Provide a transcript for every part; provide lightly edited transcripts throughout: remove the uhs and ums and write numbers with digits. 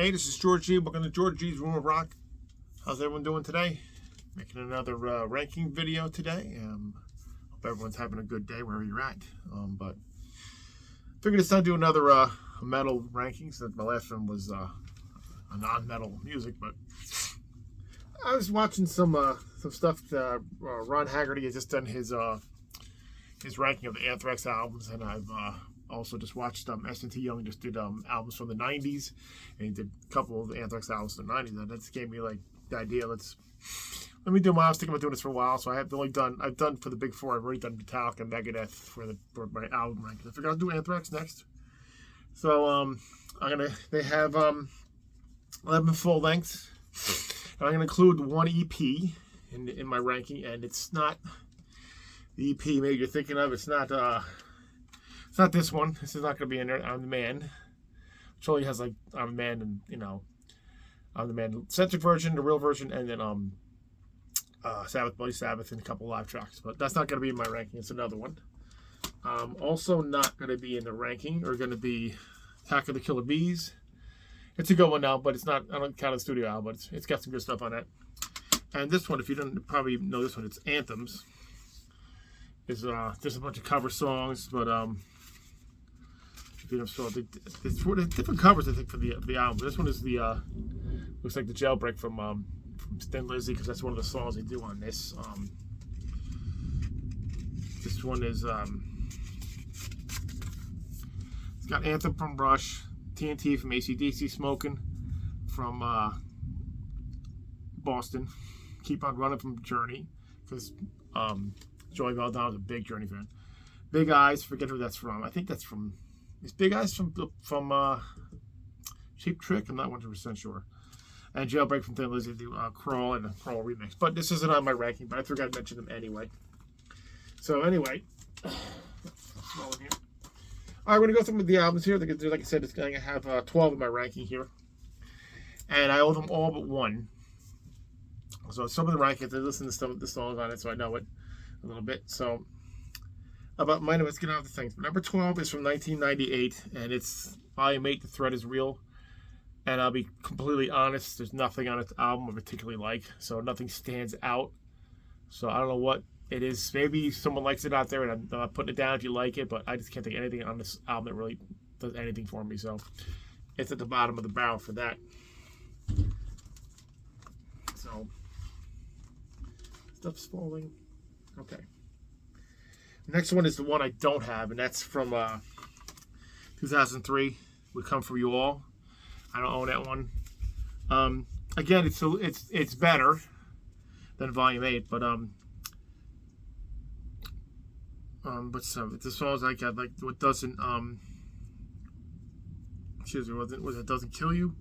Hey, this is George G. Welcome to George G's Room of Rock. How's everyone doing today? Making another ranking video today. Hope everyone's having a good day wherever you're at. But figured it's time to do another metal ranking since my last one was a non-metal music. But I was watching some stuff. Ron Haggerty has just done his ranking of the Anthrax albums, and I've also just watched S&T Young just did albums from the 90s, and he did a couple of the Anthrax albums from the 90s, and that just gave me like the idea, let me do mine. I was thinking about doing this for a while, so I've done for the big four, I've already done Metallica and Megadeth for my album ranking. I figured I'll do Anthrax next. So they have 11 full lengths, and I'm gonna include one EP in my ranking, and it's not the EP maybe you're thinking of. It's not this one. This is not going to be in there. I'm the Man. Which only has like I'm the Man and I'm the Man censored version, the real version, and then Sabbath, Bloody Sabbath, and a couple live tracks. But that's not going to be in my ranking. It's another one. Also not going to be in the ranking are going to be Attack of the Killer Bees. It's a good one now, but it's not. I don't count the studio album, but it's got some good stuff on it. And this one, if you don't probably know this one, it's Anthems. Is just a bunch of cover songs, but if you don't saw it's different covers I think for the album. This one is the looks like the Jailbreak from Thin Lizzy, because that's one of the songs they do on this. This one is it's got Anthem from Rush, TNT from AC/DC, Smoking from Boston, Keep on Running from Journey, because Joey Valdana's a big Journey fan. Big Eyes, forget who that's from. I think that's from. Is Big Eyes from Cheap Trick? I'm not 100% sure. And Jailbreak from Thin Lizzy do Crawl and a Crawl remix. But this isn't on my ranking, but I forgot to mention them anyway. So anyway, all right, we're gonna go through the albums here. Like I said, it's going to have 12 in my ranking here, and I owe them all but one. So some of the rankings, I listen to some of the songs on it, so I know it a little bit. So about mine, let's get on with the things. Number 12 is from 1998, and it's Volume 8, The Threat is Real. And I'll be completely honest, there's nothing on its album I particularly like, so nothing stands out. So I don't know what it is. Maybe someone likes it out there, and I'm not putting it down if you like it, but I just can't think of anything on this album that really does anything for me. So it's at the bottom of the barrel for that. So stuff's falling. Okay. Next one is the one I don't have, and that's from 2003. We Come For You All. I don't own that one. Again, it's better than Volume 8, but it's the songs like what doesn't excuse me, was it Doesn't Kill You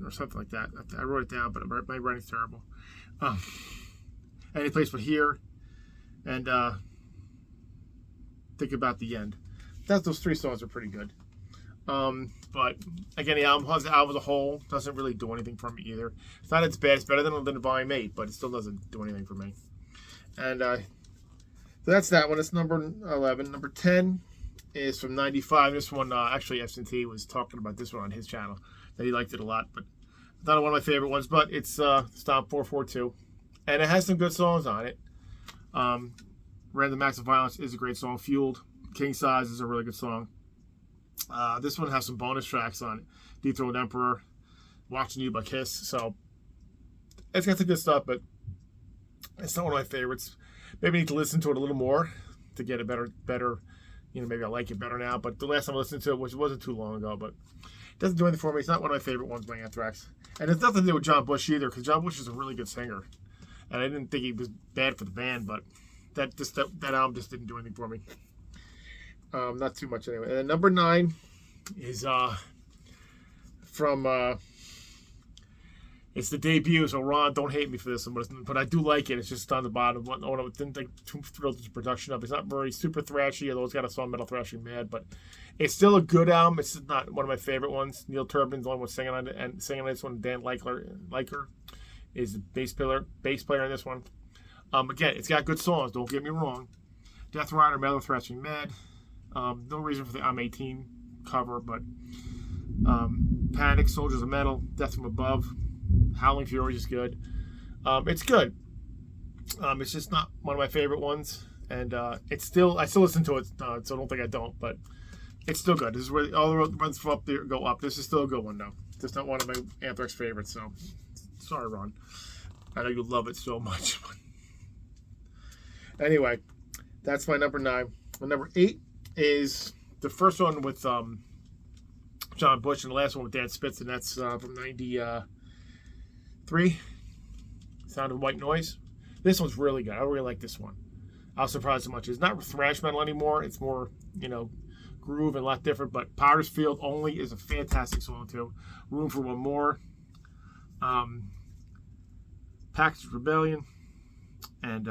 or something like that. I wrote it down, but my writing's terrible. Any Place But Here, and Think About the End. Those three songs are pretty good. But again, the album as a whole doesn't really do anything for me either. It's not as bad. It's better than Volume 8, but it still doesn't do anything for me. And so that's that one. It's number 11. Number 10 is from 95. This one, actually, S&T was talking about this one on his channel, that he liked it a lot, but not one of my favorite ones. But it's Stomp 442, and it has some good songs on it. Random Acts of Violence is a great song. Fueled, King Size is a really good song. This one has some bonus tracks on it. Dethroned Emperor, Watching You by Kiss. So it's got some good stuff, but it's not one of my favorites. Maybe I need to listen to it a little more to get a better. Maybe I like it better now. But the last time I listened to it, which wasn't too long ago, but it doesn't do anything for me. It's not one of my favorite ones by Anthrax, and it's nothing to do with John Bush either, because John Bush is a really good singer, and I didn't think he was bad for the band, but that album just didn't do anything for me. Not too much anyway. And then number 9 is from it's the debut. So Ron, don't hate me for this one, but I do like it. It's just on the bottom. I didn't think too thrilled with the production of it. It's not very super thrashy, although it's got a song Metal Thrashing Mad, but it's still a good album. It's just not one of my favorite ones. Neil Turbin's the only one singing on it, and singing on this one. Dan Liker is the bass player on this one. Again, it's got good songs. Don't get me wrong. Death Rider, Metal Thrashing Mad. No reason for the I'm 18 cover, but Panic, Soldiers of Metal, Death from Above, Howling Fury is good. It's good. It's just not one of my favorite ones, and I still listen to it, so don't think I don't, but it's still good. This is where all the runs go up. This is still a good one, though. Just not one of my Anthrax favorites, so sorry, Ron. I know you love it so much. Anyway, that's my number 9. My number 8 is the first one with John Bush and the last one with Dan Spitz, and that's from 93. Sound of White Noise. This one's really good. I really like this one. I was surprised so much. It's not thrash metal anymore. It's more, groove and a lot different. But Powder's Field Only is a fantastic song too. Room for One More. Package Rebellion. And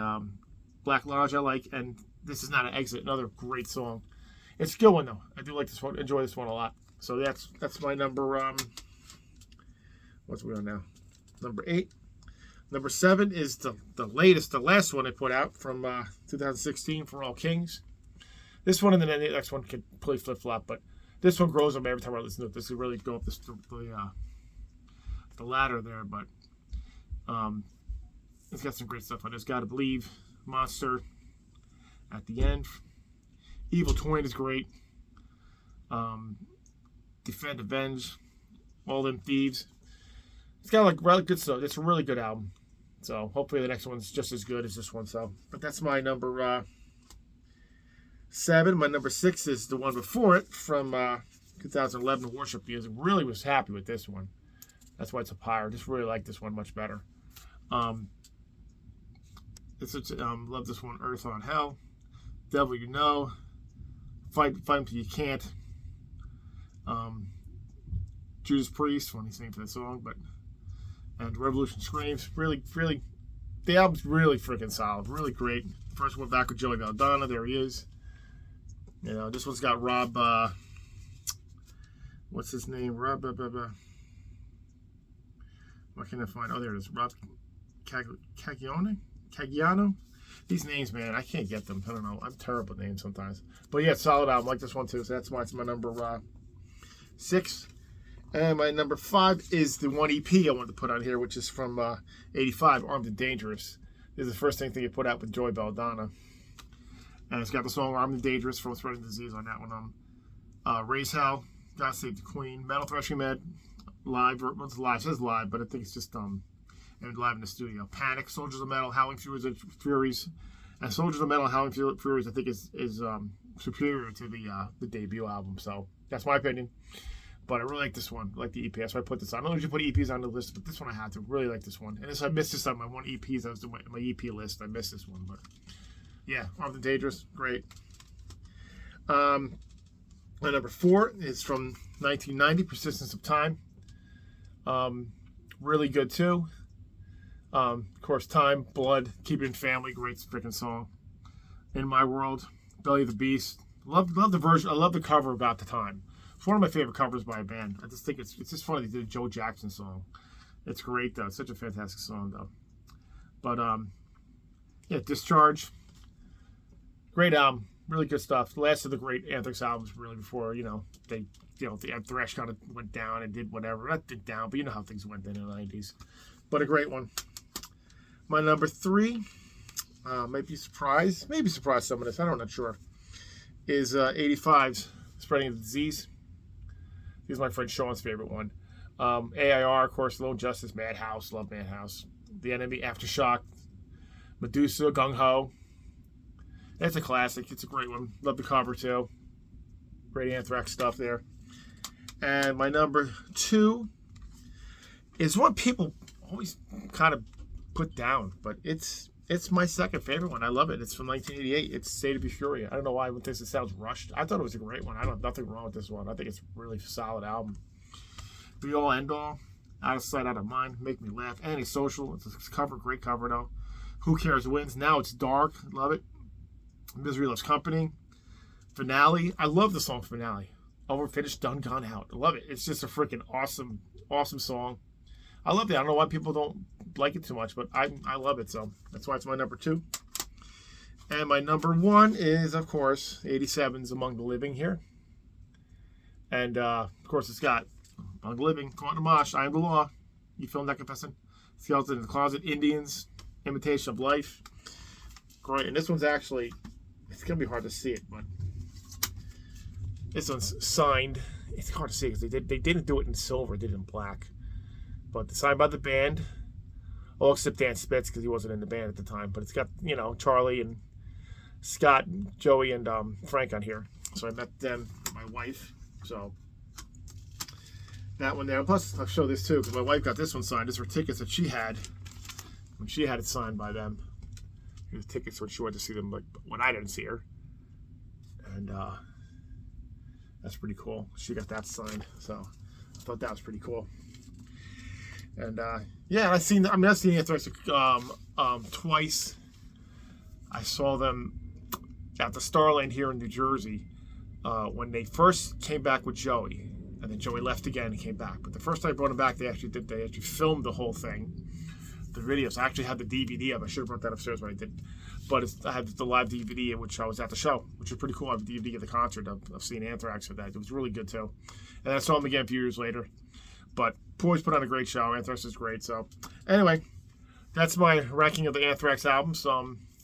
Black Lodge I like. And This Is Not an Exit. Another great song. It's a good one though. I do like this one. Enjoy this one a lot. So that's my number. What's we on now? Number 8. Number 7 is the last one I put out from 2016 for All Kings. This one and then the next one could play flip-flop, but this one grows on me every time I listen to it. This could really go up the ladder there, but it's got some great stuff on it. It's Gotta Believe, Monster at the end. Evil Twin is great. Defend, Avenge, All Them Thieves. It's got like really good stuff. It's a really good album. So hopefully the next one's just as good as this one. So, but that's my number 7. My number 6 is the one before it from 2011, Worship Music. Really was happy with this one. That's why it's up higher. Just really like this one much better. Love this one. Earth on Hell, Devil You Know, Fight Until You Can't. Judas Priest, when he's singing for that song, and Revolution Screams. Really, the album's really freaking solid. Really great. First one back with Joey Valdana. There he is. This one's got Rob. What's his name? Rob. What can I find? Oh, there it is. Rob Caggiano. These names, man, I can't get them. I don't know. I'm terrible at names sometimes. But yeah, solid album. I like this one too. So that's my number 6. And my number 5 is the one EP I wanted to put on here, which is from 85, Armed and Dangerous. This is the first thing you put out with Joey Belladonna. And it's got the song Armed and Dangerous from Spreading Disease on that one. Raise Hell, God Save the Queen, Metal Threshing Med, live. What's live? It says live, but I think it's just and live in the studio. Panic, Soldiers of Metal, Howling Furies. And Soldiers of Metal and Howling Furies, I think, is superior to the debut album. So that's my opinion. But I really like this one. I like the EP. That's why I put this on. I don't usually put EPs on the list, but this one I had to. Really like this one. And I missed this on my one EPs. I was doing my EP list. I missed this one. But yeah, Armed and Dangerous. Great. My number 4 is from 1990, Persistence of Time. Really good too. Of course, Time, Blood, Keeping Family. Great freaking song. In My World, Belly of the Beast. Love the version. I love the cover About the Time. It's one of my favorite covers by a band. I just think it's just funny they did a Joe Jackson song. It's great though. It's such a fantastic song though. But yeah, Discharge. Great album. Really good stuff. The last of the great Anthrax albums really before, the Anthrax kind of went down and did whatever. Not did down, but you know how things went then in the 90s. But a great one. My number 3, might be surprised. Maybe surprised some of this. I'm not sure. Is 85's Spreading the Disease. This is my friend Sean's favorite one. AIR, of course, Lone Justice, Madhouse, love Madhouse. The Enemy, Aftershock, Medusa, Gung Ho. It's a classic. It's a great one. Love the cover too. Great Anthrax stuff there. And my number 2 is one people always kind of put down, but it's my second favorite one. I love it. It's from 1988. It's State of Euphoria. I don't know why everyone thinks it sounds rushed. I thought it was a great one. I don't have nothing wrong with this one. I think it's a really solid album. Be All End All, Out of Sight, Out of Mind, Make Me Laugh, Antisocial. It's a cover, great cover though. Who Cares Wins. Now It's Dark. Love it. Misery Loves Company. Finale. I love the song Finale. Over, Finished, Done, Gone Out. I love it. It's just a freaking awesome song. I love it. I don't know why people don't like it too much, but I love it, so that's why it's my number 2. And my number 1 is, of course, 87's Among the Living here. And, of course, it's got Hung Living, Caught in the Mosh, I Am the Law. You filmed that, confessing. Skeleton in the Closet, Indians, Imitation of Life. Great. And this one's actually, it's going to be hard to see it, but this one's signed. It's hard to see because they didn't do it in silver, they did it in black. But it's signed by the band. All except Dan Spitz because he wasn't in the band at the time. But it's got, you know, Charlie and Scott, and Joey, and Frank on here. So I met them, my wife. So that one there. Plus, I'll show this too because my wife got this one signed. These were tickets that she had when she had it signed by them. Here's tickets when she went to see them, like when I didn't see her. And that's pretty cool. She got that signed, so I thought that was pretty cool. And yeah, I've seen Anthrax twice. I saw them at the Starland here in New Jersey when they first came back with Joey, and then Joey left again and came back. But the first time I brought him back, they actually filmed the whole thing, the videos. I actually had the DVD of it. I should have brought that upstairs, but I didn't. But I had the live DVD, which I was at the show, which was pretty cool. I have the DVD of the concert of seeing Anthrax with that. It was really good too. And I saw them again a few years later. But always put on a great show. Anthrax is great. So anyway, that's my ranking of the Anthrax albums.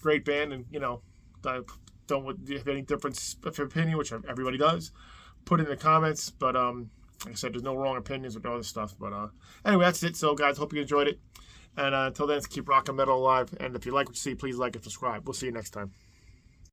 Great band, and you know, I don't have any difference of opinion, which everybody does. Put it in the comments. But like I said, there's no wrong opinions with all this stuff. But anyway, that's it. So guys, hope you enjoyed it. And until then, keep rocking metal alive. And if you like what you see, please like and subscribe. We'll see you next time.